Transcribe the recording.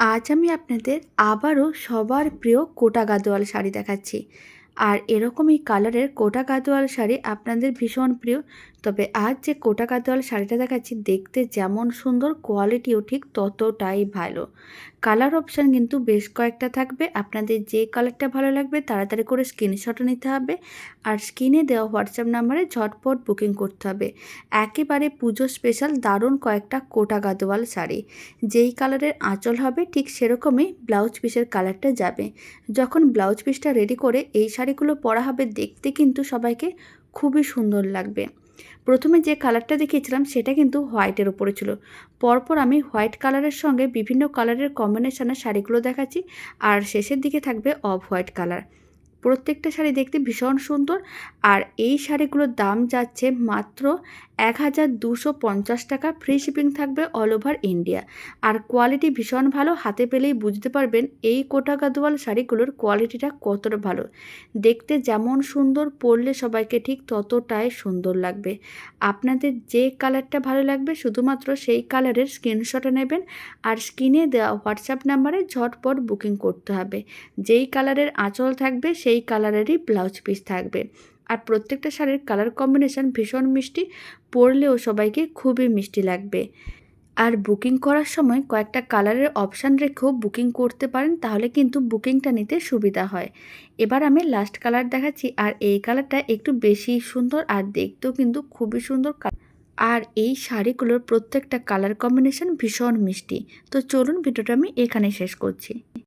আজ আমি আপনাদের আবারও সবার প্রিয় কোটা গাদোয়াল শাড়ি দেখাচ্ছি। আর এরকমই কালারের কোটা গাদোয়াল শাড়ি আপনাদের ভীষণ প্রিয়। তবে আজ যে কোটা গাদোয়াল শাড়িটা দেখাচ্ছি দেখতে যেমন সুন্দর, কোয়ালিটিও ঠিক ততটাই ভালো। কালার অপশান কিন্তু বেশ কয়েকটা থাকবে। আপনাদের যে কালারটা ভালো লাগবে তাড়াতাড়ি করে স্ক্রিনশটও নিতে হবে, আর স্ক্রিনে দেওয়া হোয়াটসঅ্যাপ নাম্বারে ঝটপট বুকিং করতে হবে। একেবারে পুজো স্পেশাল দারুণ কয়েকটা কোটা গাদোয়াল শাড়ি। যেই কালারের আঁচল হবে ঠিক সেরকমই ব্লাউজ পিসের কালারটা যাবে। যখন ব্লাউজ পিসটা রেডি করে এই শাড়িগুলো পরা হবে দেখতে কিন্তু সবাইকে খুবই সুন্দর লাগবে। প্রথমে যে কালারটা দেখিয়েছিলাম সেটা কিন্তু হোয়াইটের ওপরে ছিল। পরপর আমি হোয়াইট কালারের সঙ্গে বিভিন্ন কালারের কম্বিনেশনের শাড়িগুলো দেখাচ্ছি, আর শেষের দিকে থাকবে অফ হোয়াইট কালার। প্রত্যেকটা শাড়ি দেখতে ভীষণ সুন্দর, আর এই শাড়িগুলোর দাম যাচ্ছে মাত্র 1250 টাকা। ফ্রি শিপিং থাকবে অল ওভার ইন্ডিয়া। আর কোয়ালিটি ভীষণ ভালো, হাতে পেলেই বুঝতে পারবেন এই কোটা গাদোয়াল শাড়িগুলোর কোয়ালিটিটা কতটা ভালো। দেখতে যেমন সুন্দর, পরলে সবাইকে ঠিক ততটাই সুন্দর লাগবে। আপনাদের যে কালারটা ভালো লাগবে শুধুমাত্র সেই কালারের স্ক্রিনশট নেবেন, আর স্ক্রিনে দেওয়া হোয়াটসঅ্যাপ নাম্বারে ঝটপট বুকিং করতে হবে। যেই কালারের আঁচল থাকবে সেই কালারেরই ব্লাউজ পিস থাকবে। আর প্রত্যেকটা শাড়ির কালার কম্বিনেশন ভীষণ মিষ্টি, পরলেও সবাইকে খুবই মিষ্টি লাগবে। আর বুকিং করার সময় কয়েকটা কালারের অপশান রেখেও বুকিং করতে পারেন, তাহলে কিন্তু বুকিংটা নিতে সুবিধা হয়। এবার আমি লাস্ট কালার দেখাচ্ছি, আর এই কালারটা একটু বেশি সুন্দর আর দেখতেও কিন্তু খুবই সুন্দর। আর এই শাড়িগুলোর প্রত্যেকটা কালার কম্বিনেশন ভীষণ মিষ্টি। তো চলুন ভিডিওটা আমি এখানে শেষ করছি।